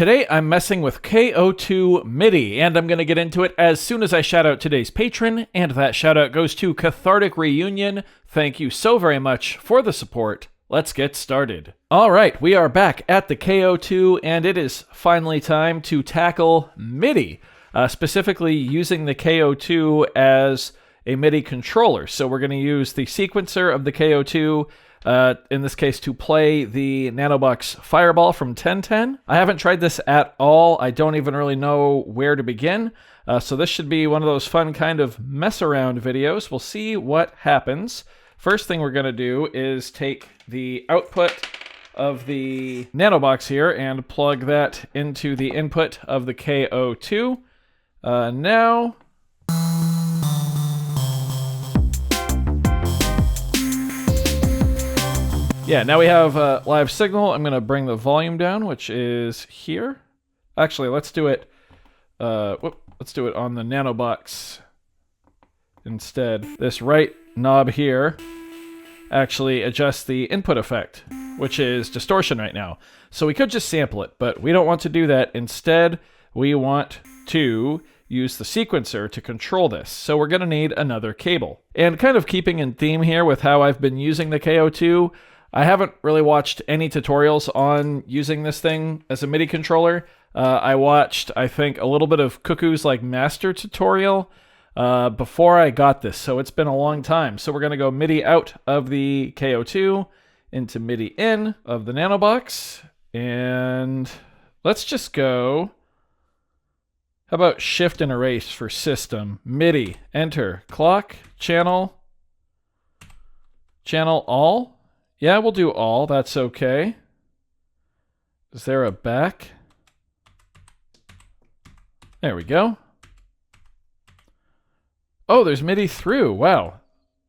Today I'm messing with KOII MIDI, and I'm going to get into it as soon as I shout out today's patron, and that shout out goes to Cathartic Reunion. Thank you so very much for the support. Let's get started. Alright, we are back at the KOII, and it is finally time to tackle MIDI, specifically using the KOII as a MIDI controller. So we're going to use the sequencer of the KOII, in this case, to play the Nanobox Fireball from 1010. I haven't tried this at all. I don't even really know where to begin. So this should be one of those fun kind of mess around videos. We'll see what happens. First thing we're going to do is take the output of the Nanobox here and plug that into the input of the KOII. Now... Yeah, now we have a live signal. I'm going to bring the volume down, which is here. Actually, let's do it. Let's do it on the Nanobox instead. This right knob here actually adjusts the input effect, which is distortion right now. So we could just sample it, but we don't want to do that. Instead, we want to use the sequencer to control this. So we're going to need another cable. And kind of keeping in theme here with how I've been using the KOII, I haven't really watched any tutorials on using this thing as a MIDI controller. I watched, I think, a little bit of Cuckoo's master tutorial before I got this, so it's been a long time. So we're going to go MIDI out of the KOII into MIDI in of the Nanobox, and let's just go, how about Shift and Erase for system, MIDI, enter, clock, channel all. Yeah, we'll do all. That's okay. Is there a back? There we go. Oh, there's MIDI through. Wow.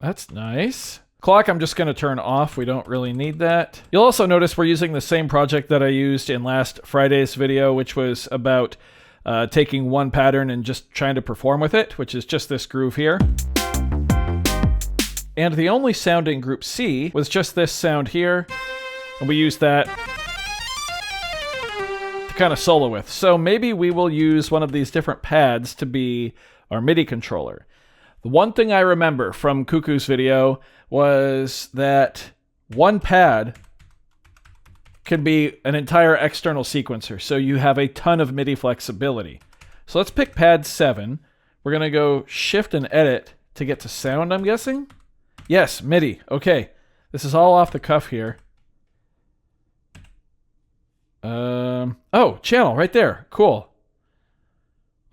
That's nice. Clock I'm just going to turn off. We don't really need that. You'll also notice we're using the same project that I used in last Friday's video, which was about taking one pattern and just trying to perform with it, which is just this groove here. And the only sound in group C was just this sound here, and we used that to kind of solo with. So maybe we will use one of these different pads to be our MIDI controller. The one thing I remember from Cuckoo's video was that one pad can be an entire external sequencer, so you have a ton of MIDI flexibility. So let's pick pad 7. We're going to go Shift and Edit to get to sound, I'm guessing? Yes, MIDI. Okay. This is all off the cuff here. Oh, channel right there. Cool.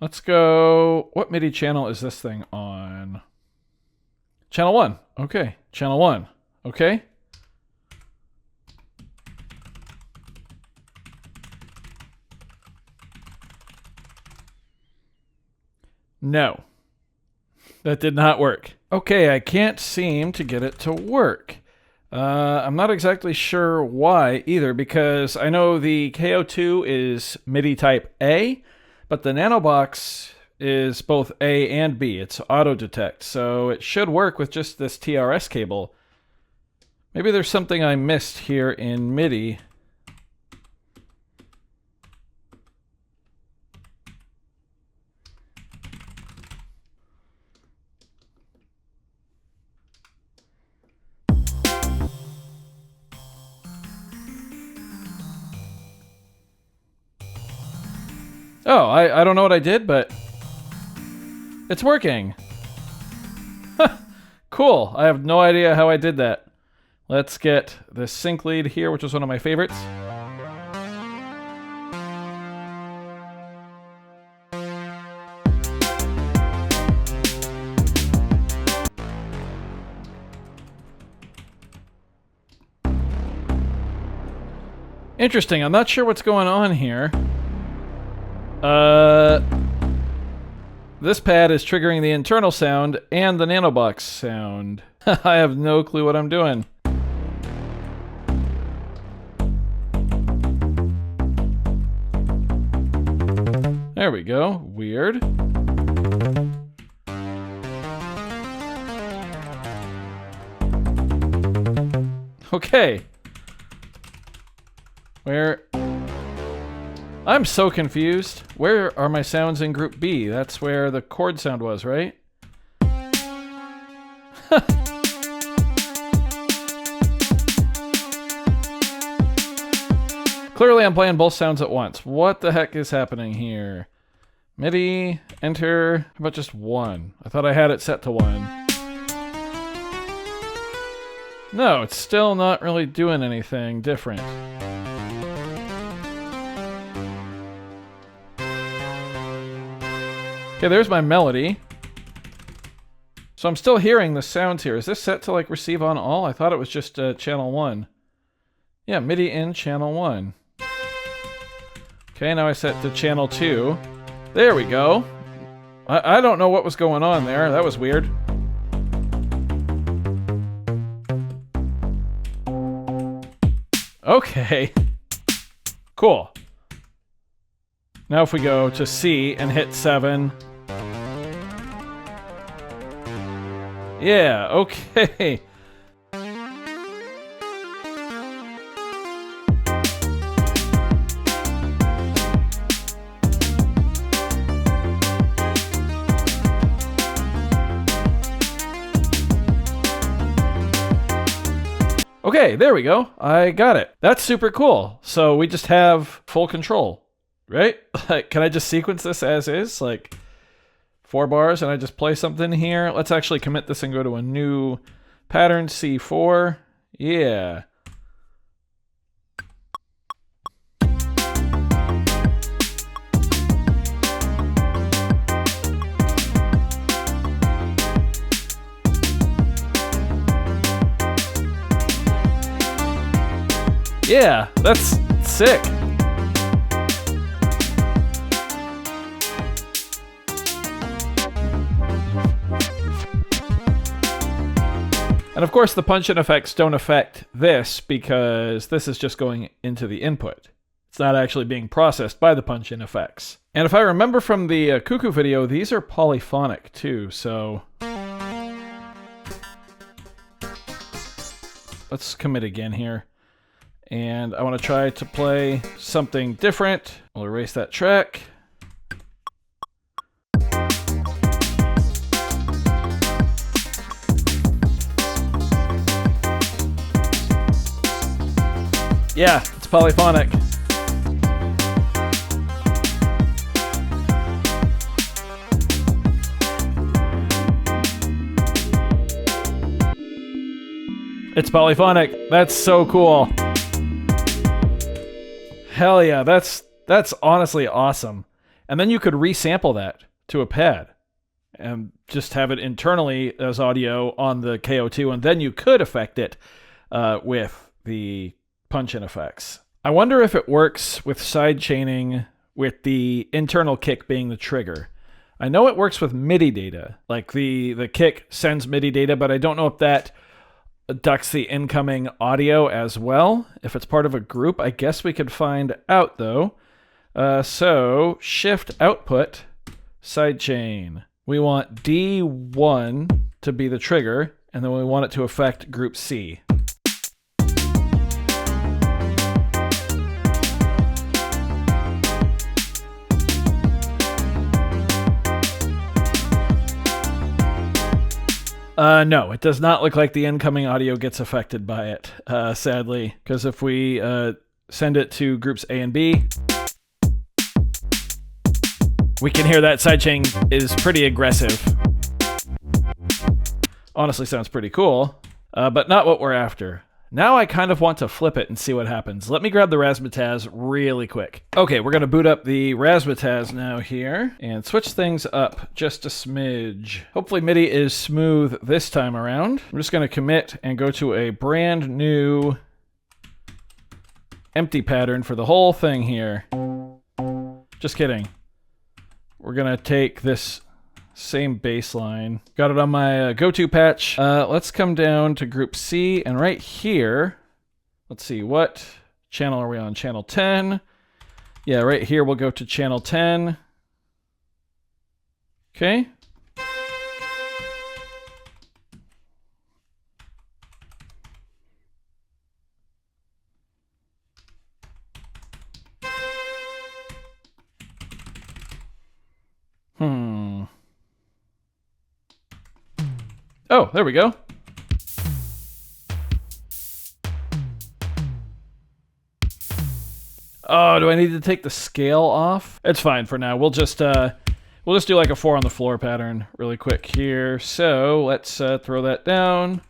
Let's go. What MIDI channel is this thing on? Channel 1. Okay. Channel 1. Okay. No. That did not work. Okay, I can't seem to get it to work. I'm not exactly sure why either, because I know the KOII is MIDI type A, but the Nanobox is both A and B. It's auto detect, so it should work with just this TRS cable. Maybe there's something I missed here in MIDI. Oh, I don't know what I did, but it's working. Cool. I have no idea how I did that. Let's get the sync lead here, which is one of my favorites. Interesting. I'm not sure what's going on here. This pad is triggering the internal sound and the Nanobox sound. I have no clue what I'm doing. There we go. Weird. Okay. Where? I'm so confused. Where are my sounds in group B? That's where the chord sound was, right? Clearly I'm playing both sounds at once. What the heck is happening here? MIDI, enter, how about just 1? I thought I had it set to 1. No, it's still not really doing anything different. Okay, there's my melody. So I'm still hearing the sounds here. Is this set to like receive on all? I thought it was just channel 1. Yeah, MIDI in channel 1. Okay, now I set to channel 2. There we go. I don't know what was going on there. That was weird. Okay. Cool. Now if we go to C and hit 7. Yeah, okay. Okay, there we go. I got it. That's super cool. So we just have full control, right? Like, can I just sequence this as is? Like 4 bars and I just play something here. Let's actually commit this and go to a new pattern, C4. Yeah. Yeah, that's sick. And of course the punch-in effects don't affect this because this is just going into the input. It's not actually being processed by the punch-in effects. And if I remember from the Cuckoo video, these are polyphonic too, so... Let's commit again here. And I want to try to play something different. I'll erase that track. Yeah, it's polyphonic. It's polyphonic. That's so cool. Hell yeah, that's honestly awesome. And then you could resample that to a pad and just have it internally as audio on the KO2, and then you could affect it with the punch-in effects. I wonder if it works with sidechaining with the internal kick being the trigger. I know it works with MIDI data, like the kick sends MIDI data, but I don't know if that ducks the incoming audio as well. If it's part of a group, I guess we could find out though. So shift output, sidechain. We want D1 to be the trigger, and then we want it to affect group C. No, it does not look like the incoming audio gets affected by it, sadly. Because if we send it to groups A and B, we can hear that sidechain is pretty aggressive. Honestly, sounds pretty cool, but not what we're after. Now I kind of want to flip it and see what happens. Let me grab the Rasmataz really quick. Okay, we're going to boot up the Rasmataz now here and switch things up just a smidge. Hopefully MIDI is smooth this time around. I'm just going to commit and go to a brand new empty pattern for the whole thing here. Just kidding. We're going to take this same bass line. Got it on my go-to patch. Let's come down to group C, and right here, let's see, what channel are we on? Channel 10. Yeah, right here we'll go to channel 10. Okay. Oh, there we go. Oh, do I need to take the scale off? It's fine for now. We'll just do like a 4 on the floor pattern really quick here. So let's throw that down.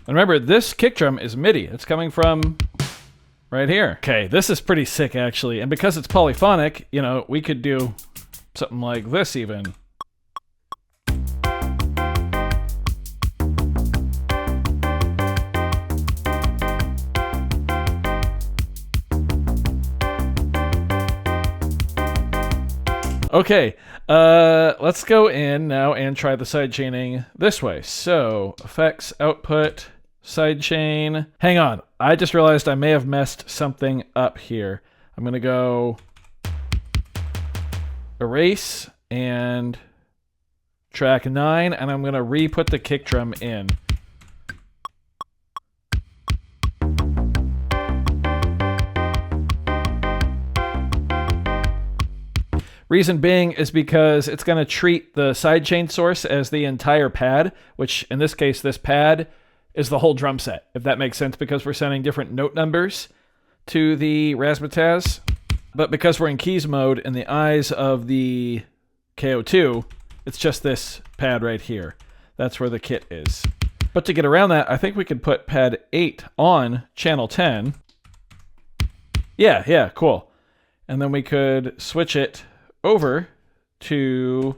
And remember, this kick drum is MIDI. It's coming from right here. Okay, this is pretty sick actually. And because it's polyphonic, you know, we could do something like this even. Okay, let's go in now and try the sidechaining this way. So, effects, output, sidechain. Hang on, I just realized I may have messed something up here. I'm gonna go erase and track 9, and I'm gonna re-put the kick drum in. Reason being is because it's going to treat the sidechain source as the entire pad, which in this case, this pad is the whole drum set, if that makes sense, because we're sending different note numbers to the Rasmataz. But because we're in keys mode in the eyes of the KO2, it's just this pad right here. That's where the kit is. But to get around that, I think we could put pad 8 on channel 10. Yeah, cool. And then we could switch it over to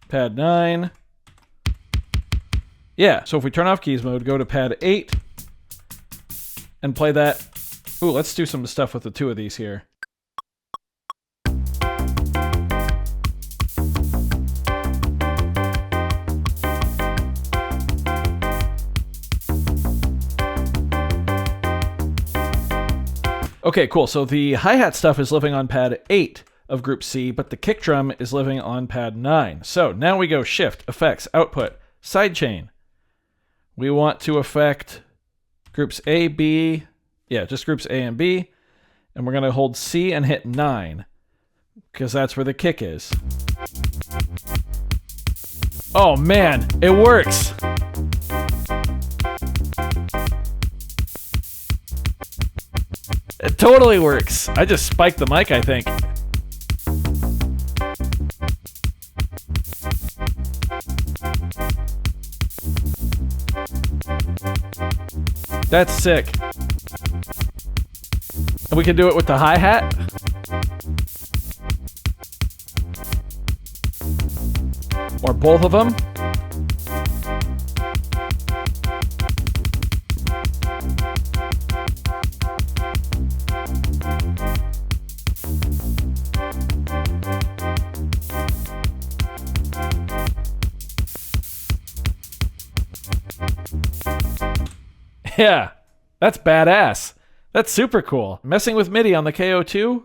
pad 9. Yeah, so if we turn off keys mode, go to pad 8 and play that. Ooh, let's do some stuff with the 2 of these here. Okay, cool. So the hi-hat stuff is living on pad 8 of group C, but the kick drum is living on pad 9. So now we go Shift, Effects, Output, Sidechain. We want to affect groups A, B, yeah, just groups A and B, and we're going to hold C and hit 9, because that's where the kick is. Oh man, it works! It totally works. I just spiked the mic, I think. That's sick. And we can do it with the hi-hat. Or both of them. Yeah, that's badass. That's super cool. Messing with MIDI on the KO2,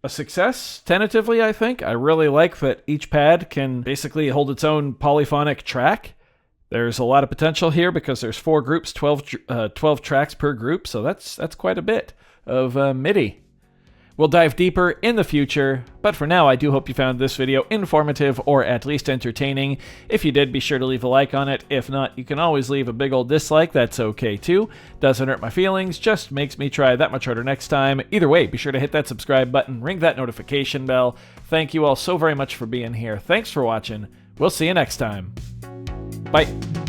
a success, tentatively, I think. I really like that each pad can basically hold its own polyphonic track. There's a lot of potential here because there's 4 groups, 12 tracks per group, so that's quite a bit of MIDI. We'll dive deeper in the future, but for now I do hope you found this video informative or at least entertaining. If you did, be sure to leave a like on it. If not, you can always leave a big old dislike, that's okay too. Doesn't hurt my feelings, just makes me try that much harder next time. Either way, be sure to hit that subscribe button, ring that notification bell. Thank you all so very much for being here. Thanks for watching. We'll see you next time. Bye.